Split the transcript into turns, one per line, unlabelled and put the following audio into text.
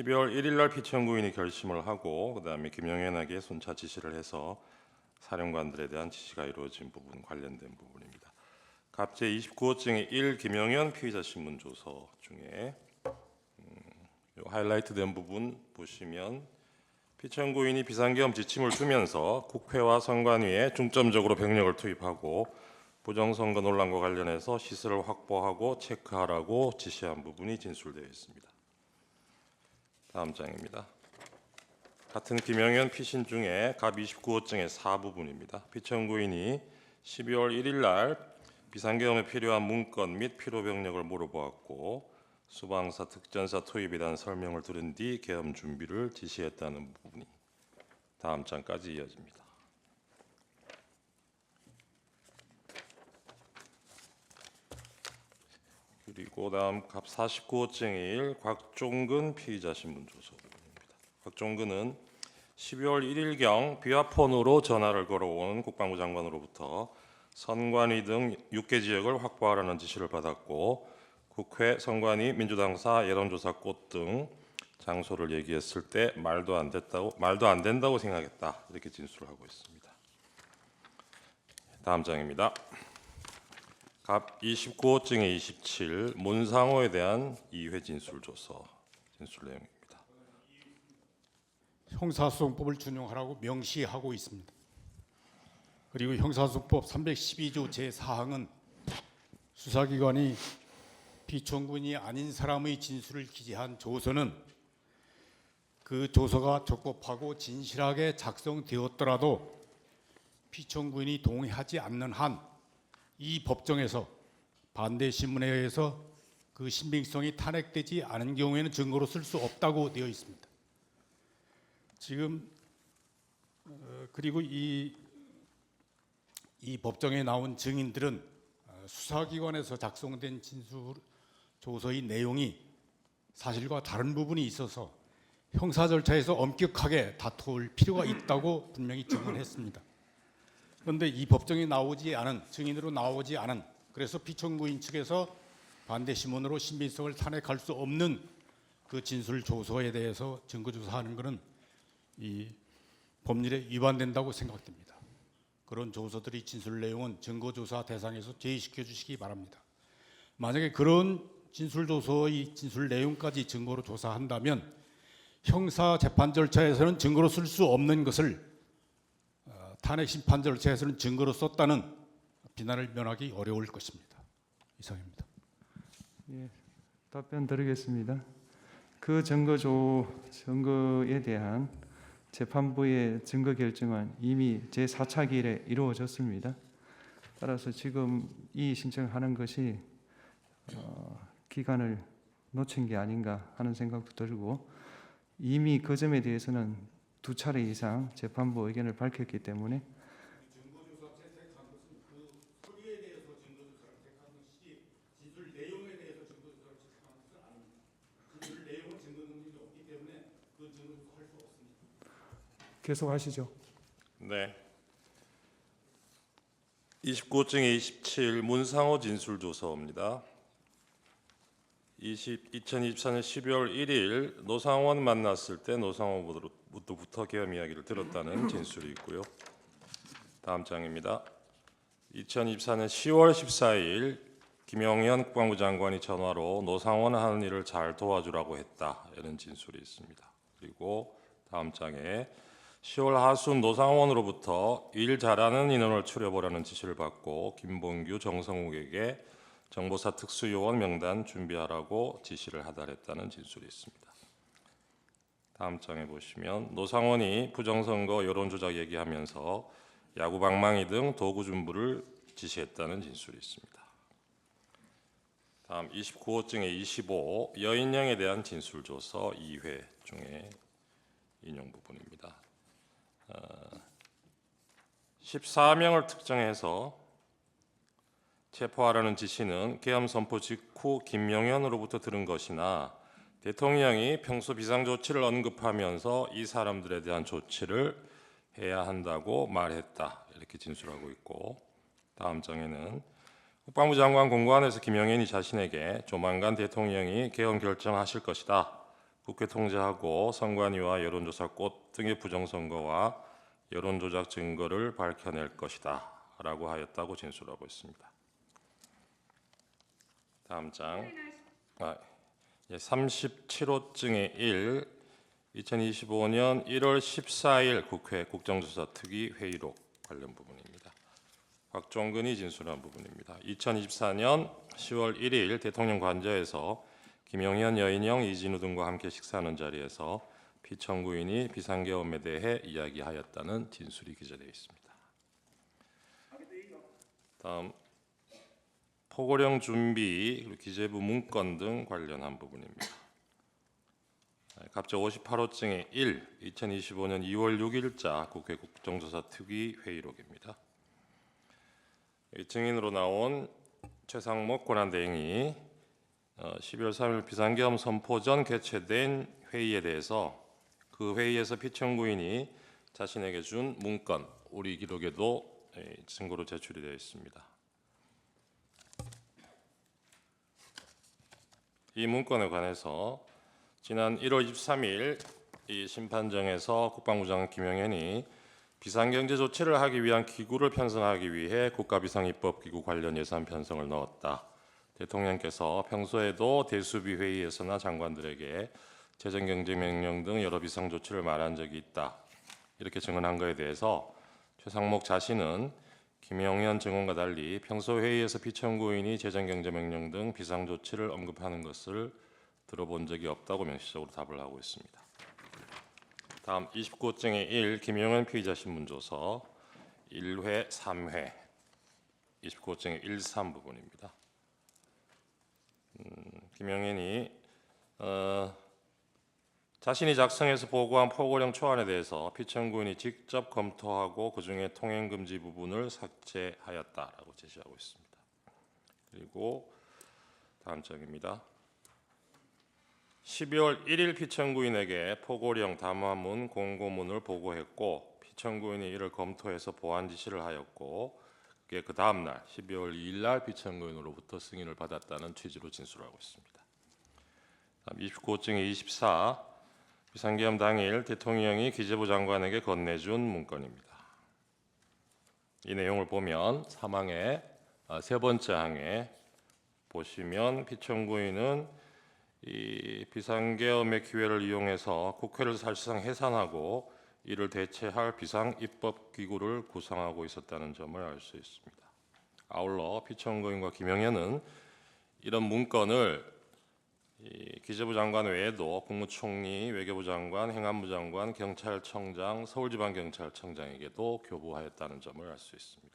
12월 1일 날 피청구인이 결심을 하고 그다음에 김영현에게 손차 지시를 해서 사령관들에 대한 지시가 이루어진 부분 관련된 부분입니다. 갑 제29호증의 1 김영현 피의자 신문 조서 중에 하이라이트된 부분 보시면 피청구인이 비상계엄 지침을 주면서 국회와 선관위에 중점적으로 병력을 투입하고 부정선거 논란과 관련해서 시설을 확보하고 체크하라고 지시한 부분이 진술되어 있습니다. 다음 장입니다. 같은 김영현 피신 중에 갑 29호증의 4부분입니다. 피청구인이 12월 1일 날 비상계엄에 필요한 문건 및 필요 병력을 물어보았고 수방사 특전사 투입에 대한 설명을 들은 뒤 계엄 준비를 지시했다는 부분이 다음 장까지 이어집니다. 그리고 다음 갑 49호증의 1 곽종근 피의자 신문 조서 부분입니다. 곽종근은 12월 1일경 비화폰으로 전화를 걸어온 국방부 장관으로부터 선관위 등 6개 지역을 확보하라는 지시를 받았고 국회, 선관위, 민주당사, 여론조사꽃 등 장소를 얘기했을 때 말도 안 된다고 생각했다 이렇게 진술을 하고 있습니다. 다음 장입니다. 갑 29호증의 27 문상호에 대한 2회 진술 조서 진술 내용입니다.
형사소송법을 준용하라고 명시하고 있습니다. 그리고 형사소송법 312조 제4항은 수사기관이 피청구인이 아닌 사람의 진술을 기재한 조서는 그 조서가 적법하고 진실하게 작성되었더라도 피청구인이 동의하지 않는 한 이 법정에서 반대 신문에 의해서 그 신빙성이 탄핵되지 않은 경우에는 증거로 쓸 수 없다고 되어 있습니다. 지금 그리고 이 법정에 나온 증인들은 수사기관에서 작성된 진술 조서의 내용이 사실과 다른 부분이 있어서 형사 절차에서 엄격하게 다툴 필요가 있다고 분명히 증언했습니다. 그런데 이 법정에 나오지 않은 증인으로 나오지 않은 그래서 피청구인 측에서 반대 신문으로 신빙성을 탄핵할 수 없는 그 진술 조서에 대해서 증거 조사하는 것은 이 법률에 위반된다고 생각됩니다. 그런 조서들의 진술 내용은 증거 조사 대상에서 제외시켜 주시기 바랍니다. 만약에 그런 진술 조서의 진술 내용까지 증거로 조사한다면 형사 재판 절차에서는 증거로 쓸 수 없는 것을 탄핵 심판 절차에서는 증거로 썼다는 비난을 면하기 어려울 것입니다. 이상입니다.
예, 답변 드리겠습니다. 그 증거에 대한 재판부의 증거 결정은 이미 제4차 기일에 이루어졌습니다. 따라서 지금 이 신청하는 것이 기간을 놓친 게 아닌가 하는 생각도 들고 이미 그 점에 대해서는 2차례 이상 재판부 의견을 밝혔기 때문에
증거조사 채택한 것은 그 소리에 대해서 증거조사를 택한 것이지 진술 내용에 대해서 증거조사를 채택한 것은 아닙니다. 진술 내용은 증거 능력이 없기 때문에 그 증거조사 할 수 없습니다.
계속하시죠.
네. 29호증의 27 문상호 진술 조서입니다. 2024년 12월 1일 노상원 만났을 때 노상원부터 계엄 이야기를 들었다는 진술이 있고요. 다음 장입니다. 2024년 10월 14일 김영현 국방부 장관이 전화로 노상원 하는 일을 잘 도와주라고 했다 이런 진술이 있습니다. 그리고 다음 장에 10월 하순 노상원으로부터 일 잘하는 인원을 추려보라는 지시를 받고 김봉규, 정성욱에게 정보사 특수요원 명단 준비하라고 지시를 하달했다는 진술이 있습니다. 다음 장에 보시면 노상원이 부정선거 여론조작 얘기하면서 야구방망이 등 도구 준비를 지시했다는 진술이 있습니다. 다음 29호증의 25 여인영에 대한 진술조서 2회 중에 인용 부분입니다. 14명을 특정해서 체포하라는 지시는 계엄 선포 직후 김영현으로부터 들은 것이나 대통령이 평소 비상조치를 언급하면서 이 사람들에 대한 조치를 해야 한다고 말했다 이렇게 진술하고 있고 다음 장에는 국방부 장관 공관에서 김영현이 자신에게 조만간 대통령이 계엄 결정하실 것이다. 국회 통제하고 선관위와 여론조사 꽃 등의 부정선거와 여론조작 증거를 밝혀낼 것이다 라고 하였다고 진술하고 있습니다. 다음 장 37호증의 1 2025년 1월 14일 국회 국정조사 특위 회의록 관련 부분입니다. 곽종근이 진술한 부분입니다. 2024년 10월 1일 대통령 관저에서 김용현, 여인영, 이진우 등과 함께 식사하는 자리에서 피청구인이 비상계엄에 대해 이야기하였다는 진술이 기재되어 있습니다. 다음 포고령 준비, 그리고 기재부 문건 등 관련한 부분입니다. 갑자 58호증의 1, 2025년 2월 6일자 국회 국정조사 특위 회의록입니다. 증인으로 나온 최상목 권한대행이 12월 3일 비상계엄 선포 전 개최된 회의에 대해서 그 회의에서 피청구인이 자신에게 준 문건, 우리 기록에도 증거로 제출이 되어 있습니다. 이 문건에 관해서 지난 1월 23일 이 심판정에서 국방부 장관 김용현이 비상경제 조치를 하기 위한 기구를 편성하기 위해 국가비상입법기구 관련 예산 편성을 넣었다. 대통령께서 평소에도 대수비 회의에서나 장관들에게 재정경제명령 등 여러 비상조치를 말한 적이 있다. 이렇게 증언한 것에 대해서 최상목 자신은 김용현 증언과 달리 평소 회의에서 피청구인이 재정경제명령 등 비상조치를 언급하는 것을 들어본 적이 없다고 명시적으로 답을 하고 있습니다. 다음 29호증의 1 김용현 피의자 신문조서 1회, 3회 29호증의 1, 3 부분입니다. 김용현이 자신이 작성해서 보고한 포고령 초안에 대해서 피청구인이 직접 검토하고 그중에 통행금지 부분을 삭제하였다라고 제시하고 있습니다. 그리고 다음 장입니다. 12월 1일 피청구인에게 포고령 담화문 공고문을 보고했고 피청구인이 이를 검토해서 보완 지시를 하였고 그게 그 다음 날 12월 2일 날 피청구인으로부터 승인을 받았다는 취지로 진술하고 있습니다. 29호증의 24 비상계엄 당일 대통령이 기재부 장관에게 건네준 문건입니다. 이 내용을 보면 사망의 세 번째 항에 보시면 피청구인은 이 비상계엄의 기회를 이용해서 국회를 사실상 해산하고 이를 대체할 비상입법기구를 구성하고 있었다는 점을 알 수 있습니다. 아울러 피청구인과 김용현은 이런 문건을 기재부 장관 외에도 국무총리, 외교부 장관, 행안부 장관, 경찰청장, 서울지방경찰청장에게도 교부하였다는 점을 알 수 있습니다.